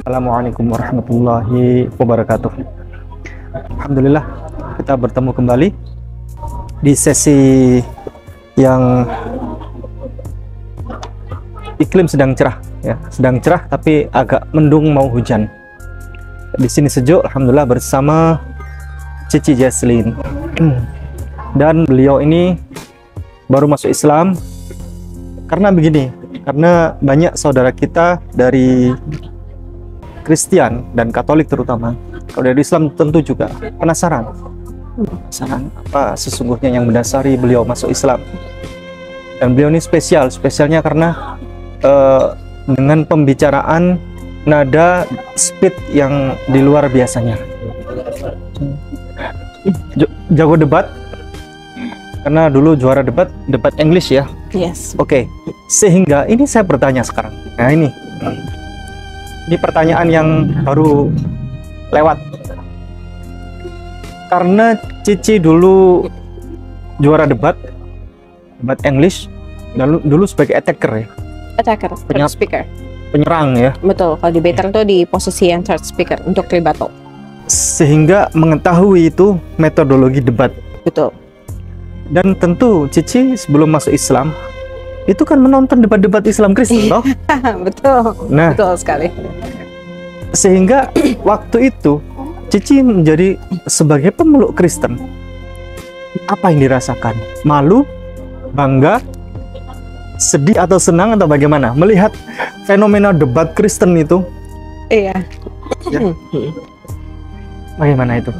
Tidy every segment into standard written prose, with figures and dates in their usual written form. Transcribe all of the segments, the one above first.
Assalamualaikum warahmatullahi wabarakatuh. Alhamdulillah kita bertemu kembali di sesi yang iklim sedang cerah ya, sedang cerah tapi agak mendung mau hujan. Di sini sejuk, alhamdulillah, bersama Cici Jesslyn. Dan beliau ini baru masuk Islam karena begini, karena banyak saudara kita dari Kristen dan Katolik terutama, kalau dari Islam tentu juga penasaran apa sesungguhnya yang mendasari beliau masuk Islam. Dan beliau ini spesialnya karena dengan pembicaraan nada speed yang di luar biasanya. Jago debat, karena dulu juara debat English ya. Yes. Oke. Sehingga ini saya bertanya sekarang. Nah ini pertanyaan yang baru lewat. Karena Cici dulu juara debat English, dulu sebagai attacker ya. Attacker, third speaker. Penyerang ya. Betul, kalau debater itu di posisi yang third speaker untuk rebuttal. Sehingga mengetahui itu metodologi debat. Betul. Dan tentu Cici sebelum masuk Islam itu kan menonton debat-debat Islam Kristen toh? Betul. Nah, betul sekali. Sehingga waktu itu Cici menjadi sebagai pemeluk Kristen. Apa yang dirasakan? Malu, bangga, sedih atau senang atau bagaimana melihat fenomena debat Kristen itu? Iya. Ya. Bagaimana itu?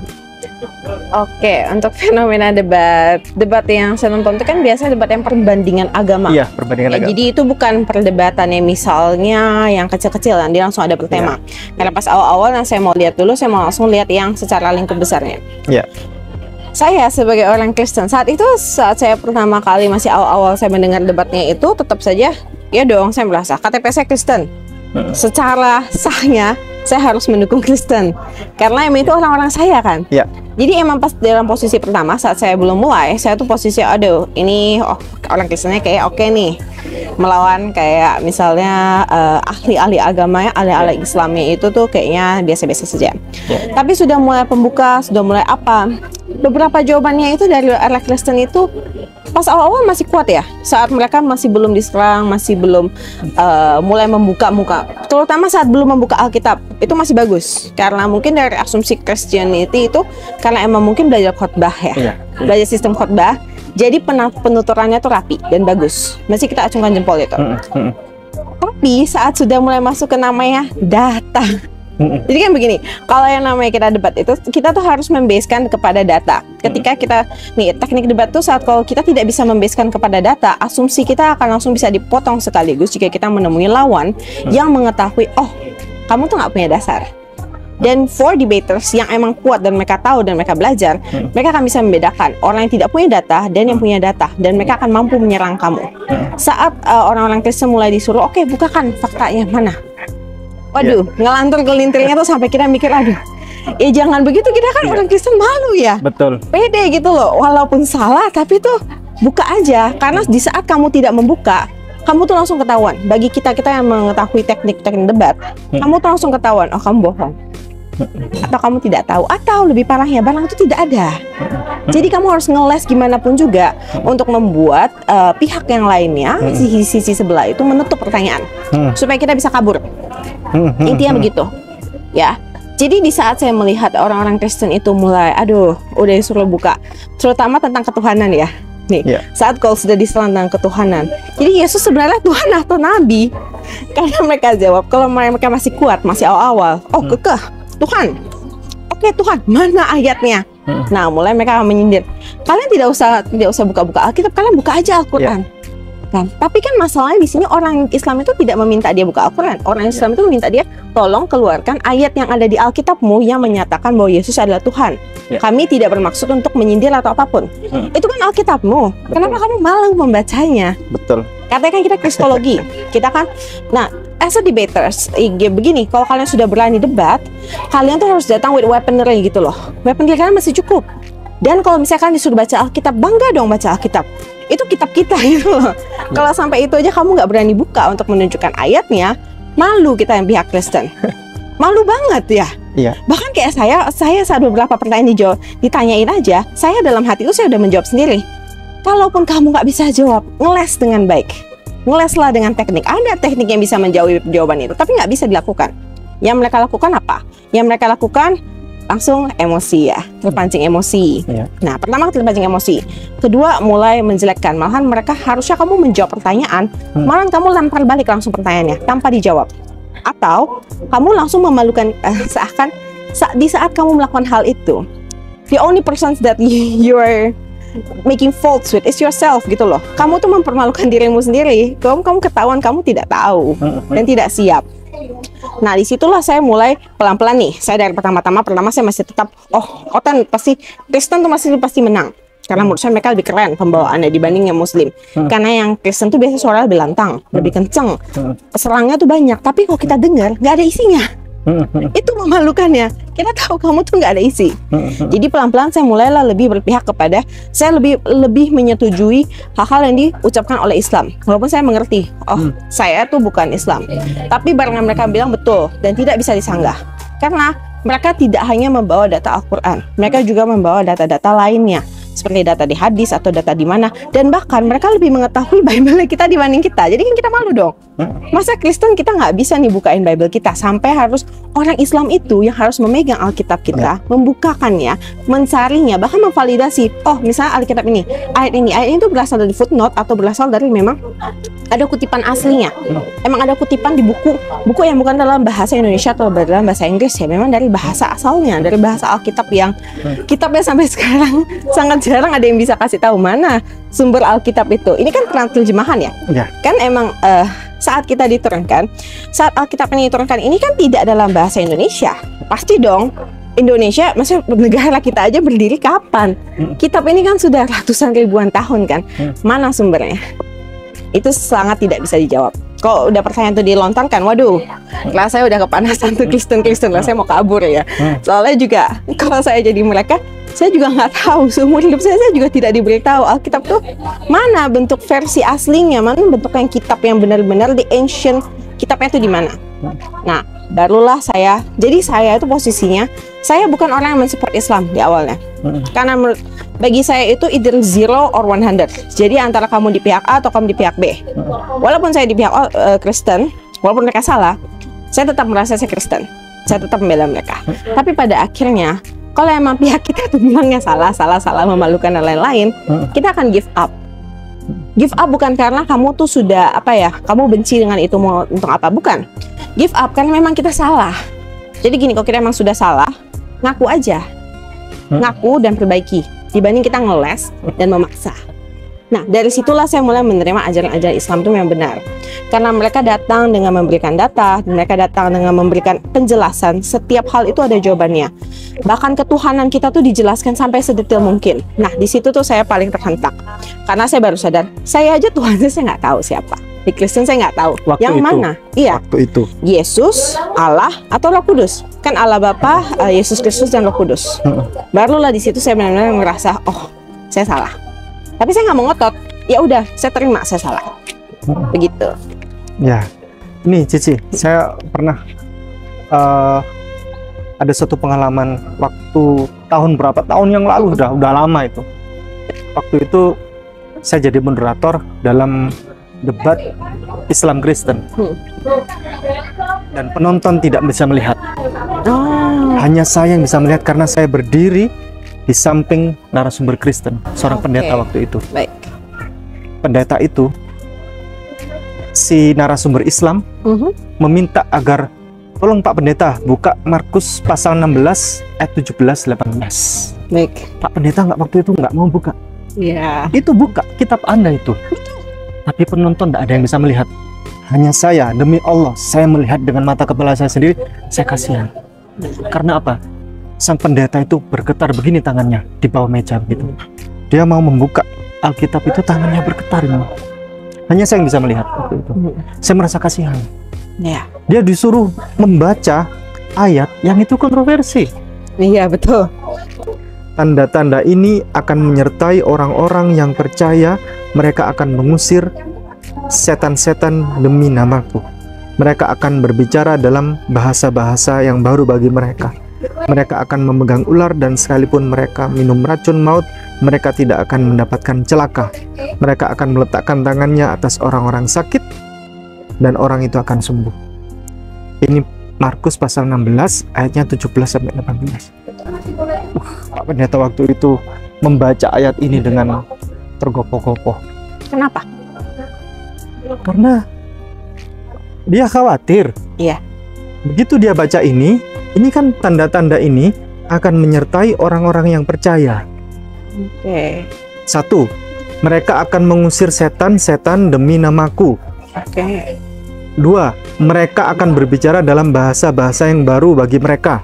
Oke, untuk fenomena debat yang saya nonton itu kan biasanya debat yang perbandingan agama. Iya, perbandingan agama. Jadi itu bukan perdebatan yang misalnya yang kecil-kecil, nanti langsung ada bertema. Karena pas awal-awal yang saya mau lihat dulu, saya mau langsung lihat yang secara lingkup besarnya. Iya. Saya sebagai orang Kristen saat saya pertama kali masih awal-awal saya mendengar debatnya itu, tetap saja ya dong saya merasa KTP saya Kristen. Secara sahnya saya harus mendukung Kristen karena emang itu orang-orang saya kan. Ya. Jadi emang pas dalam posisi pertama saat saya belum mulai, saya tuh posisi aduh ini orang Kristennya kayak oke nih melawan kayak misalnya ahli-ahli agamanya, ahli-ahli Islamnya itu tuh kayaknya biasa-biasa saja. Ya. Tapi sudah mulai pembuka, sudah mulai apa, beberapa jawabannya itu dari ahli Kristen itu pas awal-awal masih kuat ya, saat mereka masih belum diserang, masih belum mulai membuka muka, terutama saat belum membuka Alkitab, itu masih bagus karena mungkin dari asumsi Christianity itu karena emang mungkin belajar khotbah ya, belajar sistem khotbah, jadi penuturannya tuh rapi dan bagus, masih kita acungkan jempol itu. Tapi saat sudah mulai masuk ke namanya data, jadi kan begini, kalau yang namanya kita debat itu kita tuh harus membasekan kepada data. Ketika kita nih teknik debat tuh saat kalau kita tidak bisa membasekan kepada data, asumsi kita akan langsung bisa dipotong sekaligus jika kita menemui lawan yang mengetahui oh kamu tuh nggak punya dasar. Dan for debaters yang emang kuat dan mereka tahu dan mereka belajar, mereka akan bisa membedakan orang yang tidak punya data dan yang punya data, dan mereka akan mampu menyerang kamu. Saat orang-orang Kristen mulai disuruh oke, bukakan faktanya mana. Waduh, ngelantur gelintirnya tuh sampai kita mikir, aduh, ya jangan begitu, kita kan orang Kristen malu ya. Betul. Pede gitu loh, walaupun salah, tapi tuh buka aja. Karena di saat kamu tidak membuka, kamu tuh langsung ketahuan. Bagi kita yang mengetahui teknik-teknik debat, kamu tuh langsung ketahuan, oh kamu bohong. Atau kamu tidak tahu, atau lebih parahnya, barang itu tidak ada. Jadi kamu harus ngeles gimana pun juga untuk membuat pihak yang lainnya, sisi sebelah itu menutup pertanyaan, supaya kita bisa kabur. Intinya begitu ya. Jadi di saat saya melihat orang-orang Kristen itu mulai aduh udah disuruh buka, terutama tentang ketuhanan ya nih, saat kalau sudah diserang tentang ketuhanan, jadi Yesus sebenarnya Tuhan atau Nabi? Karena mereka jawab kalau mereka masih kuat, masih awal-awal, oh kekeh Tuhan, oke Tuhan, mana ayatnya? Nah mulai mereka menyindir, kalian tidak usah buka-buka Alkitab, kalian buka aja Al-Quran. Kan? Tapi kan masalahnya di sini orang Islam itu tidak meminta dia buka Al-Quran. Orang Islam itu meminta dia tolong keluarkan ayat yang ada di Alkitabmu yang menyatakan bahwa Yesus adalah Tuhan. Kami tidak bermaksud untuk menyindir atau apapun. Itu kan Alkitabmu. Kenapa kamu malu membacanya? Betul. Katanya kan kita kristologi. Kita kan, nah as a debaters, begini, kalau kalian sudah berani debat, kalian tuh harus datang with weaponry gitu loh. Weaponry kalian masih cukup. Dan kalau misalkan disuruh baca Alkitab, bangga dong baca Alkitab. Itu kitab kita gitu loh. Kalau sampai itu aja kamu nggak berani buka untuk menunjukkan ayatnya, malu kita yang pihak Kristen. Malu banget ya. Iya. Bahkan kayak saya saat beberapa pertanyaan ditanyain aja, saya dalam hati itu saya udah menjawab sendiri. Kalaupun kamu nggak bisa jawab, ngeles dengan baik. Ngeleslah dengan teknik. Ada teknik yang bisa menjawab jawaban itu, tapi nggak bisa dilakukan. Yang mereka lakukan apa? Yang mereka lakukan langsung emosi ya, terpancing emosi. Iya. Nah, pertama terpancing emosi. Kedua, mulai menjelekkan. Malahan mereka harusnya kamu menjawab pertanyaan, malahan kamu lempar balik langsung pertanyaannya tanpa dijawab. Atau kamu langsung memalukan, seakan di saat kamu melakukan hal itu, the only person that you are making faults with is yourself gitu loh. Kamu tuh mempermalukan dirimu sendiri. Kamu ketahuan kamu tidak tahu dan tidak siap. Nah, disitulah saya mulai pelan-pelan nih. Saya dari pertama saya masih tetap, Otan pasti Kristen tuh pasti menang. Karena menurut saya mereka lebih keren pembawaannya dibanding yang Muslim. Karena yang Kristen tuh biasanya suaranya lebih lantang, lebih kenceng, serangnya tuh banyak. Tapi kalau kita dengar nggak ada isinya. Itu memalukannya. Kita tahu kamu tuh nggak ada isi. Jadi pelan-pelan saya mulailah lebih berpihak kepada, saya lebih menyetujui hal-hal yang diucapkan oleh Islam. Walaupun saya mengerti, saya tuh bukan Islam. Tapi barengan mereka bilang betul dan tidak bisa disanggah. Karena mereka tidak hanya membawa data Al-Quran, mereka juga membawa data-data lainnya. Seperti data di hadis atau data di mana, dan bahkan mereka lebih mengetahui Bible kita dibanding kita. Jadi kan kita malu dong. Masa Kristen kita nggak bisa nih bukain Bible kita, sampai harus orang Islam itu yang harus memegang Alkitab kita, membukakannya, mencarinya, bahkan memvalidasi. Misalnya Alkitab ini, ayat ini itu berasal dari footnote atau berasal dari memang ada kutipan aslinya. Emang ada kutipan di buku yang bukan dalam bahasa Indonesia atau dalam bahasa Inggris ya, memang dari bahasa asalnya, dari bahasa Alkitab yang kitabnya sampai sekarang sangat jarang ada yang bisa kasih tahu mana sumber Alkitab itu. Ini kan terjemahan ya. Kan emang saat kita diturunkan, saat Alkitab ini diturunkan, ini kan tidak dalam bahasa Indonesia. Pasti dong. Indonesia, maksudnya negara kita aja berdiri kapan? Kitab ini kan sudah ratusan ribuan tahun kan. Mana sumbernya? Itu sangat tidak bisa dijawab. Kalau udah pertanyaan itu dilontarkan, waduh, kelas saya udah kepanasan tuh Kristen, saya mau kabur ya. Soalnya juga kalau saya jadi mereka, saya juga nggak tahu, seumur hidup saya juga tidak diberitahu Alkitab tuh mana bentuk versi aslinya, mana bentuk yang kitab yang benar-benar di ancient kitabnya itu di mana. Nah, barulah jadi saya itu posisinya, saya bukan orang yang mensupport Islam di awalnya. Karena bagi saya itu either 0 or 100. Jadi antara kamu di pihak A atau kamu di pihak B. Walaupun saya di pihak Kristen, walaupun mereka salah, saya tetap merasa saya Kristen. Saya tetap membela mereka. Tapi pada akhirnya, kalau emang pihak kita tuh bilangnya salah, memalukan dan lain-lain, kita akan give up. Give up bukan karena kamu tuh sudah kamu benci dengan itu mau untuk apa, bukan. Give up karena memang kita salah. Jadi gini, kalau kita emang sudah salah, ngaku aja. Ngaku dan perbaiki, dibanding kita ngeles dan memaksa. Nah, dari situlah saya mulai menerima ajaran-ajaran Islam itu yang benar. Karena mereka datang dengan memberikan data, mereka datang dengan memberikan penjelasan. Setiap hal itu ada jawabannya. Bahkan ketuhanan kita tuh dijelaskan sampai sedetail mungkin. Nah, di situ tuh saya paling terhentak. Karena saya baru sadar, saya aja Tuhan saya nggak tahu siapa. Di Kristen saya nggak tahu. Yang mana? Iya. Waktu itu. Yesus, Allah, atau Roh Kudus. Kan Allah Bapa, Yesus Kristus dan Roh Kudus. Barulah di situ saya benar-benar merasa, saya salah. Tapi saya nggak mau ngotot. Ya udah, saya terima saya salah. Begitu. Ya, ini Cici, saya pernah ada satu pengalaman waktu tahun yang lalu, udah lama itu. Waktu itu saya jadi moderator dalam debat Islam Kristen. Dan penonton tidak bisa melihat. Hanya saya yang bisa melihat karena saya berdiri di samping narasumber Kristen, seorang pendeta waktu itu. Baik. Pendeta itu, si narasumber Islam meminta agar tolong Pak Pendeta buka Markus pasal 16 ayat 17-18. Baik. Pak Pendeta waktu itu nggak mau buka. Iya. Itu buka kitab Anda itu. Tapi penonton tidak ada yang bisa melihat. Hanya saya, demi Allah, saya melihat dengan mata kepala saya sendiri. Saya kasihan. Karena apa? Sang pendeta itu bergetar begini tangannya di bawah meja begitu. Dia mau membuka Alkitab itu, tangannya bergetar. Hanya saya yang bisa melihat waktu itu. Saya merasa kasihan. Ya. Dia disuruh membaca ayat yang itu kontroversi. Iya, betul. Tanda-tanda ini akan menyertai orang-orang yang percaya. Mereka akan mengusir setan-setan demi namaku. Mereka akan berbicara dalam bahasa-bahasa yang baru bagi mereka. Mereka akan memegang ular, dan sekalipun mereka minum racun maut, mereka tidak akan mendapatkan celaka. Mereka akan meletakkan tangannya atas orang-orang sakit, dan orang itu akan sembuh. Ini Markus pasal 16 ayatnya 17-18. Pak Pendeta waktu itu membaca ayat ini dengan tergopoh-gopoh. Kenapa? Karena dia khawatir. Iya. Begitu dia baca ini kan tanda-tanda ini akan menyertai orang-orang yang percaya. Oke. 1. Mereka akan mengusir setan-setan demi namaku. Oke. 2. Mereka akan berbicara dalam bahasa-bahasa yang baru bagi mereka.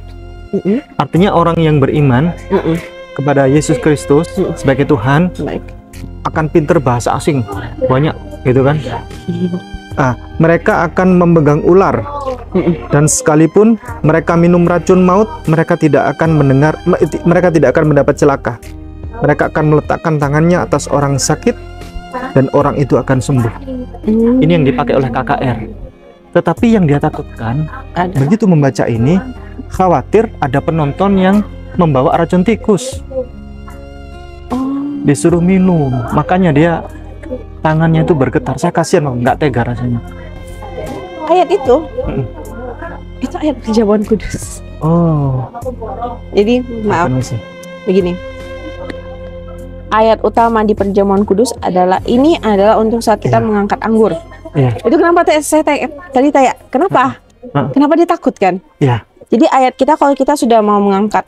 Artinya orang yang beriman kepada Yesus Kristus sebagai Tuhan Baik. akan pinter bahasa asing. Banyak gitu kan. Mereka akan memegang ular, dan sekalipun mereka minum racun maut, mereka tidak akan mendapat celaka. Mereka akan meletakkan tangannya atas orang sakit, dan orang itu akan sembuh. Ini yang dipakai oleh KKR. Tetapi yang dia takutkan, begitu membaca ini, khawatir ada penonton yang membawa racun tikus, disuruh minum, makanya dia tangannya itu bergetar. Saya kasihan, nggak tega rasanya. Ayat itu ayat perjamuan kudus. Oh, Jadi maaf, begini. Ayat utama di perjamuan kudus adalah untuk saat kita mengangkat anggur. Itu kenapa saya tadi tanya, kenapa? Kenapa dia takut kan? Jadi ayat kita, kalau kita sudah mau mengangkat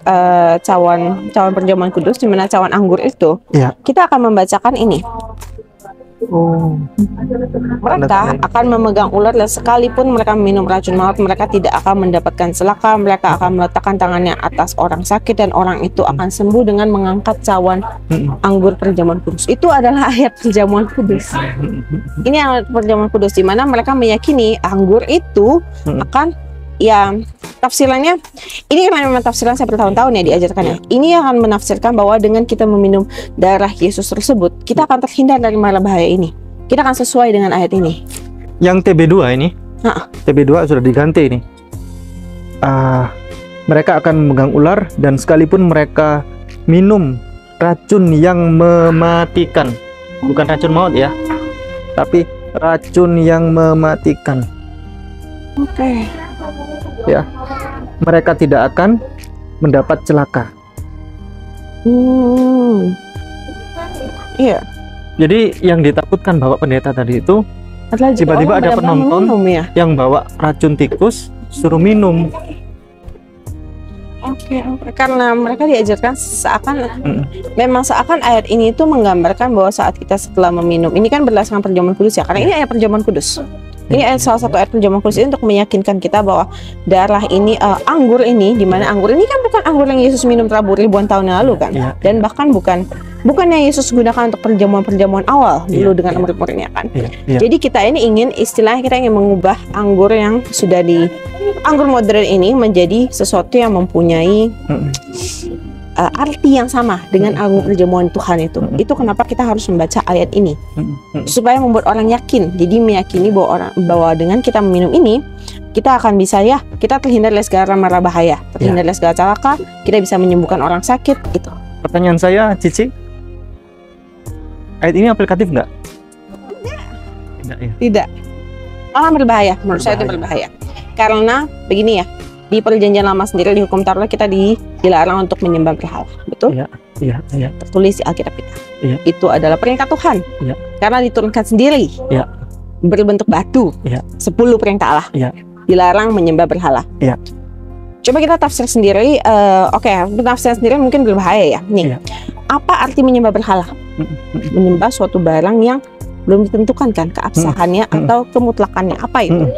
cawan perjamuan kudus, di mana cawan anggur itu, kita akan membacakan ini. Mereka akan memegang ular, dan sekalipun mereka minum racun maut, mereka tidak akan mendapatkan celaka. Mereka akan meletakkan tangannya atas orang sakit, dan orang itu akan sembuh dengan mengangkat cawan anggur perjamuan kudus. Itu adalah ayat perjamuan kudus. Ini ayat perjamuan kudus, di mana mereka meyakini anggur itu akan, tafsirannya ini kan memang tafsiran saya bertahun-tahun diajarkannya. Ini akan menafsirkan bahwa dengan kita meminum darah Yesus tersebut, kita akan terhindar dari mara bahaya ini. Kita akan sesuai dengan ayat ini. Yang TB2 ini, TB2 sudah diganti ini. Mereka akan memegang ular, dan sekalipun mereka minum racun yang mematikan, bukan racun maut ya, tapi racun yang mematikan. Oke. Ya, mereka tidak akan mendapat celaka. Iya. Jadi yang ditakutkan Bapak Pendeta tadi itu, tiba-tiba ada penonton yang bawa racun tikus, suruh minum. Oke. Karena mereka diajarkan memang seakan ayat ini itu menggambarkan bahwa saat kita setelah meminum, ini kan berdasarkan perjamuan kudus ya, karena ini ayat perjamuan kudus. Ini ayat salah satu ayat perjamuan kudus ini untuk meyakinkan kita bahwa darah ini, anggur ini, di mana anggur ini kan bukan anggur yang Yesus minum ribuan tahun yang lalu kan, dan bahkan bukan yang Yesus gunakan untuk perjamuan awal dulu dengan murid-muridnya kan. Jadi kita ini istilahnya kita ingin mengubah anggur yang sudah anggur modern ini menjadi sesuatu yang mempunyai arti yang sama dengan anggur perjamuan Tuhan itu. Itu kenapa kita harus membaca ayat ini, supaya membuat orang yakin. Jadi meyakini bahwa dengan kita meminum ini, kita akan bisa kita terhindar dari segala mara bahaya, terhindar dari segala celaka, kita bisa menyembuhkan orang sakit. Itu. Pertanyaan saya, Cici, ayat ini aplikatif nggak? Tidak. Malah berbahaya. Menurut saya itu berbahaya. Karena begini ya, di perjanjian lama sendiri, di hukum Taurat kita dilarang untuk menyembah berhala, betul? Iya. Tertulis di Alkitab kita. Itu adalah perintah Tuhan. Karena diturunkan sendiri. Berbentuk batu. 10 perintah Allah. Dilarang menyembah berhala. Coba kita tafsir sendiri. Tafsir sendiri mungkin berbahaya ya. Nih, apa arti menyembah berhala? Menyembah suatu barang yang belum ditentukan kan keabsahannya atau kemutlakannya. Apa itu?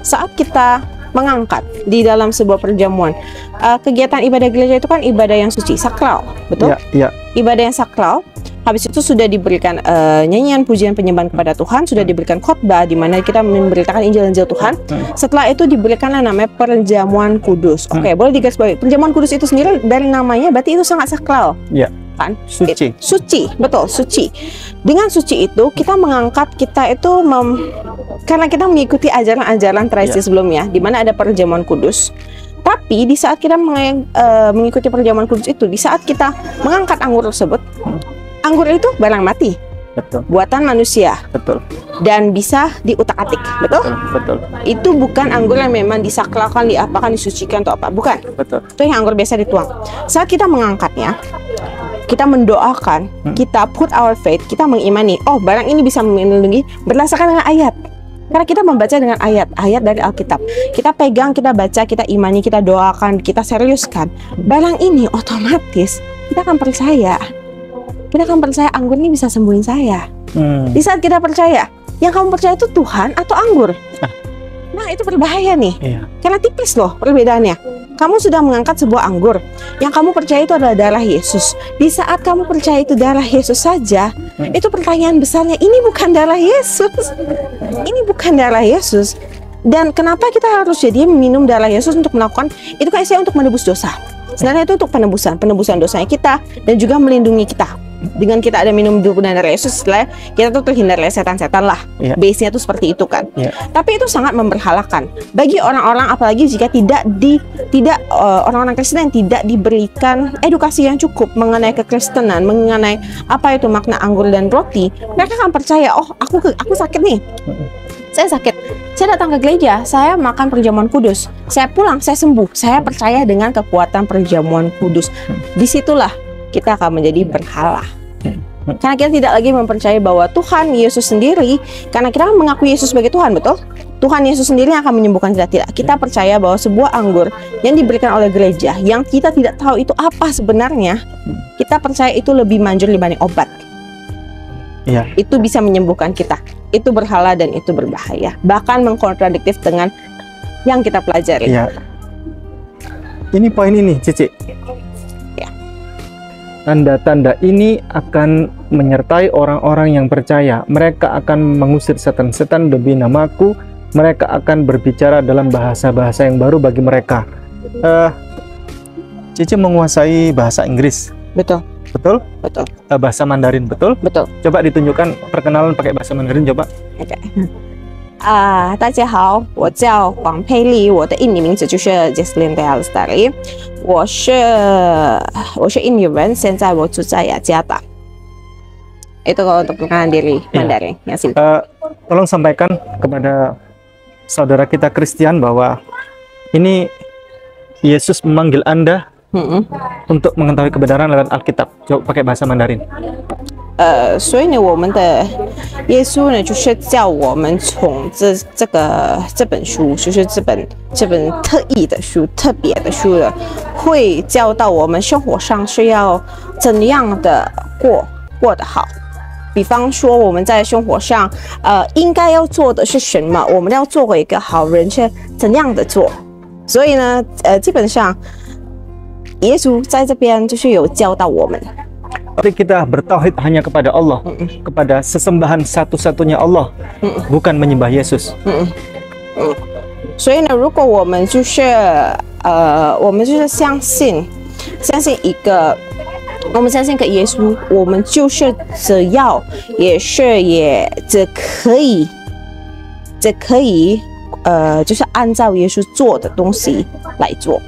Saat kita mengangkat di dalam sebuah perjamuan, kegiatan ibadah gereja itu kan ibadah yang suci, sakral, betul? Ibadah yang sakral. Habis itu sudah diberikan nyanyian pujian penyembahan kepada Tuhan, sudah diberikan khotbah di mana kita memberitakan Injil-Injil Tuhan. Setelah itu diberikan namanya perjamuan kudus. Boleh digarisbawahi. Perjamuan kudus itu sendiri dari namanya berarti itu sangat sakral. mendoakan Suci. suci, betul, suci. Dengan suci itu kita mengangkat kita itu karena kita mengikuti ajaran-ajaran tradisi sebelumnya, di mana ada perjamuan kudus. Tapi di saat kita mengikuti perjamuan kudus itu, di saat kita mengangkat anggur tersebut, anggur itu barang mati, Betul. buatan manusia, Betul. dan bisa diutak-atik, betul? Betul. Itu bukan anggur yang memang disakralkan, diapakan, disucikan atau apa, bukan. Betul. Itu yang anggur biasa dituang. Saat kita mengangkatnya, kita mendoakan, kita put our faith, kita mengimani, oh barang ini bisa melindungi berdasarkan dengan ayat. Karena kita membaca dengan ayat-ayat dari Alkitab. Kita pegang, kita baca, kita imani, kita doakan, kita seriuskan. Barang ini otomatis kita akan percaya. Kita akan percaya anggur ini bisa sembuhin saya. Di saat kita percaya, yang kamu percaya itu Tuhan atau anggur? Nah, itu berbahaya nih. Iya. Karena tipis loh perbedaannya. Kamu sudah mengangkat sebuah anggur. Yang kamu percaya itu adalah darah Yesus. Di saat kamu percaya itu darah Yesus saja, itu pertanyaan besarnya, ini bukan darah Yesus. Ini bukan darah Yesus. Dan kenapa kita harus jadi minum darah Yesus untuk melakukan itu? Kayak saya untuk menebus dosa. Sebenarnya itu untuk penebusan dosanya kita dan juga melindungi kita. Dengan kita ada minum darah Yesus, kita tuh terhindar dari setan-setan lah. Base-nya tuh seperti itu kan. Tapi itu sangat memberhalakan bagi orang-orang, apalagi jika orang-orang Kristen yang tidak diberikan edukasi yang cukup mengenai kekristenan, mengenai apa itu makna anggur dan roti. Mereka akan percaya, oh aku sakit nih. Saya sakit, saya datang ke gereja, saya makan perjamuan kudus, saya pulang, saya sembuh, saya percaya dengan kekuatan perjamuan kudus. Disitulah kita akan menjadi berhala. Karena kita tidak lagi mempercayai bahwa Tuhan Yesus sendiri, karena kita mengaku Yesus sebagai Tuhan, betul? Tuhan Yesus sendiri yang akan menyembuhkan kita. Tidak. Kita percaya bahwa sebuah anggur yang diberikan oleh gereja, yang kita tidak tahu itu apa sebenarnya, kita percaya itu lebih manjur dibanding obat. Itu bisa menyembuhkan kita. Itu berhala dan itu berbahaya. Bahkan mengkontradiktif dengan yang kita pelajari. Ini poin ini, Cici. Tanda-tanda ini akan menyertai orang-orang yang percaya. Mereka akan mengusir setan-setan demi namaku. Mereka akan berbicara dalam bahasa-bahasa yang baru bagi mereka. Cici menguasai bahasa Inggris. Betul. Betul? Betul. Bahasa Mandarin, betul? Betul. Coba ditunjukkan perkenalan pakai bahasa Mandarin, coba. Oke. 大家好，我叫黄佩丽，我的印尼名字就是 Jesslyn Dealstari， 我是印尼人，现在我住在雅加达。Itu kalau untuk perkenalan diri Mandarin. Tolong sampaikan kepada saudara kita Kristen bahwa ini Yesus memanggil Anda untuk mengetahui kebenaran lewat Alkitab. Coba pakai bahasa Mandarin. 所以呢，我们的耶稣呢，就是叫我们从这本书，就是这本特意的书、特别的书的，会教到我们生活上是要怎样的过得好。比方说，我们在生活上，应该要做的是什么？我们要做为一个好人是怎样的做？所以呢，基本上，耶稣在这边就是有教导我们。 Mari kita bertauhid hanya kepada Allah, kepada sesembahan satu-satunya Allah, bukan menyembah Yesus. 所以呢，如果我们就是相信一个，我们相信一个耶稣，我们就是只要只可以，就是按照耶稣做的东西来做，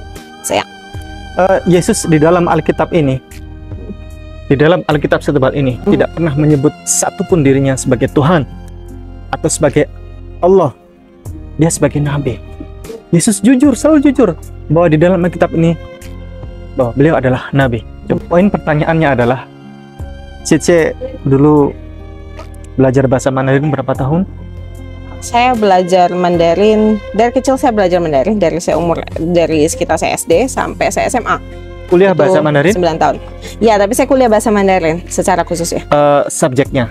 这样。Yesus di dalam Alkitab ini. Di dalam Alkitab setebal ini tidak pernah menyebut satupun dirinya sebagai Tuhan atau sebagai Allah. Dia sebagai Nabi. Yesus jujur, selalu jujur bahwa di dalam Alkitab ini bahwa beliau adalah Nabi. Poin pertanyaannya adalah, Cici dulu belajar bahasa Mandarin berapa tahun? Saya belajar Mandarin dari kecil. Saya belajar Mandarin dari sekitar saya SD sampai saya SMA. Kuliah bahasa Mandarin? 9 tahun. Ya, tapi saya kuliah bahasa Mandarin secara khusus ya. Subjeknya?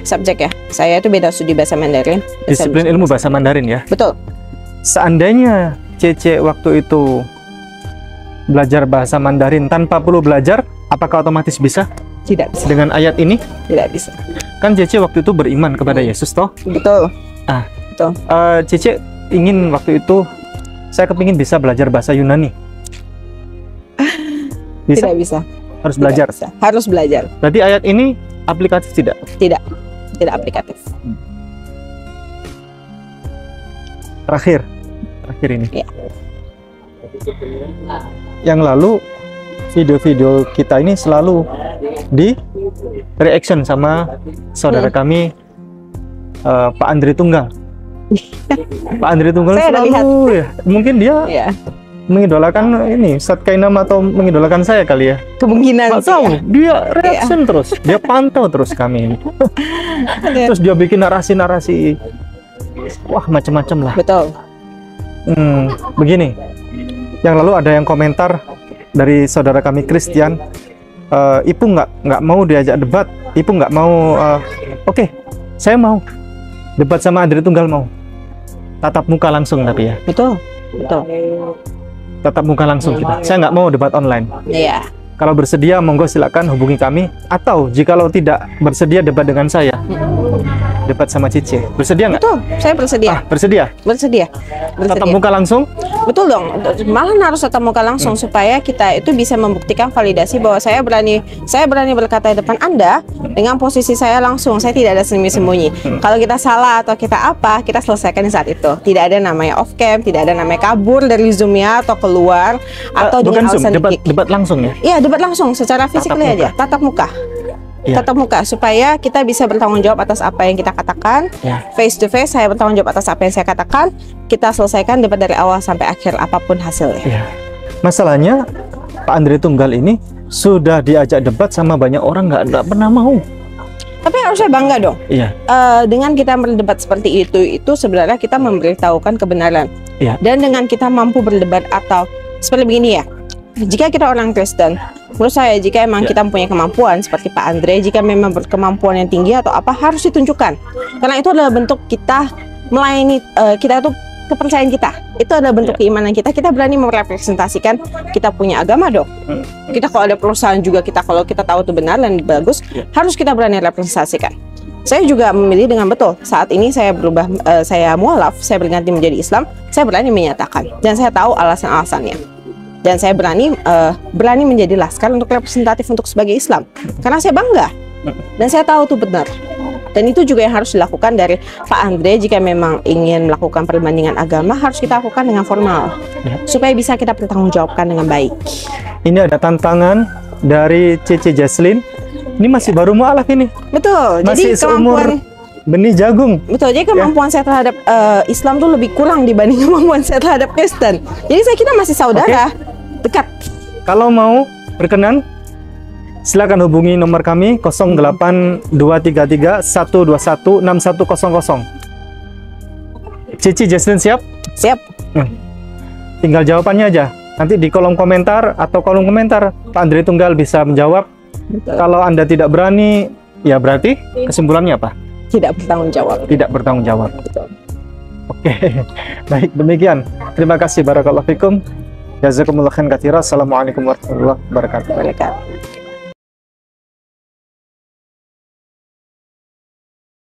Subjeknya. Saya itu beda studi bahasa Mandarin. Disiplin ilmu bahasa Mandarin ya? Betul. Seandainya Cece waktu itu belajar bahasa Mandarin tanpa perlu belajar, apakah otomatis bisa? Tidak bisa. Dengan ayat ini? Tidak bisa. Kan Cece waktu itu beriman kepada Yesus toh? Betul. Betul. Cece ingin waktu itu, saya kepingin bisa belajar bahasa Yunani. Bisa? Tidak bisa. Harus belajar. Harus belajar. Berarti ayat ini aplikatif tidak? Tidak aplikatif. Terakhir ini. Ya. Yang lalu video-video kita ini selalu di reaction sama saudara kami Pak Andri Tunggal. Pak Andri Tunggal Saya selalu ya. Mungkin dia mengidolakan ini Ustadz Kainam atau mengidolakan saya kali ya. Kemungkinan Nggak tahu. Dia reaction terus. Dia pantau terus kami ini. Terus dia bikin narasi-narasi. Wah, macam-macam lah. Betul. Begini. Yang lalu ada yang komentar dari saudara kami Christian. Ipu nggak mau diajak debat. Ipu nggak mau. Oke, saya mau debat sama Andri Tunggal, mau tatap muka langsung tapi ya. Betul. Tatap muka langsung kita. Saya nggak mau debat online. Iya. Kalau bersedia, monggo silakan hubungi kami. Atau jikalau tidak bersedia debat dengan saya, debat sama Cici. Bersedia nggak? Betul, saya bersedia. Bersedia. Tatap muka langsung? Betul dong. Malah harus tatap muka langsung supaya kita itu bisa membuktikan validasi bahwa saya berani berkata di depan Anda dengan posisi saya langsung. Saya tidak ada sembunyi-sembunyi. Kalau kita salah atau kita apa, kita selesaikan di saat itu. Tidak ada namanya off cam, tidak ada namanya kabur dari Zoom-nya atau keluar atau dengan alasan debat langsung ya? Iya, debat langsung secara fisik aja, tatap muka. Tatap muka supaya kita bisa bertanggung jawab atas apa yang kita katakan. Face to face, saya bertanggung jawab atas apa yang saya katakan. Kita selesaikan debat dari awal sampai akhir apapun hasilnya. Masalahnya Pak Andri Tunggal ini sudah diajak debat sama banyak orang, nggak pernah mau. Tapi harusnya bangga dong. Dengan kita berdebat seperti itu sebenarnya kita memberitahukan kebenaran. Dan dengan kita mampu berdebat atau seperti begini ya. Jika kita orang Kristen, menurut saya jika emang kita mempunyai kemampuan seperti Pak Andre, jika memang berkemampuan yang tinggi atau apa, harus ditunjukkan. Karena itu adalah bentuk kita melayani, kita itu kepercayaan kita. Itu adalah bentuk keimanan kita. Kita berani merepresentasikan kita punya agama dong. Kita kalau ada perusahaan juga, kalau kita tahu itu benar dan bagus, harus kita berani representasikan. Saya juga memilih dengan betul. Saat ini saya berubah, saya mualaf, saya berganti menjadi Islam. Saya berani menyatakan dan saya tahu alasan-alasannya. Dan saya berani menjadi laskar untuk representatif untuk sebagai Islam karena saya bangga dan saya tahu itu benar. Dan itu juga yang harus dilakukan dari Pak Andre. Jika memang ingin melakukan perbandingan agama, harus kita lakukan dengan formal supaya bisa kita pertanggungjawabkan dengan baik. Ini ada tantangan dari Cici Jaslin. Ini masih baru mualaf ini. Betul. Masih jadi kemampuan benih jagung. Betul, jadi kemampuan saya terhadap Islam tuh lebih kurang dibanding kemampuan saya terhadap Kristen. Jadi kita masih saudara, dekat. Kalau mau berkenan, silakan hubungi nomor kami 08233 121 6100. Cici Jaslin siap? Siap. Tinggal jawabannya aja. Nanti di kolom komentar atau kolom komentar Pak Andri Tunggal bisa menjawab. Betul. Kalau Anda tidak berani, ya berarti kesimpulannya apa? Tidak bertanggung jawab. Tidak bertanggung jawab. Betul. Oke, baik demikian. Terima kasih. Barakallahu fikum. Jazakumullah khairan katsira. Assalamualaikum warahmatullahi wabarakatuh.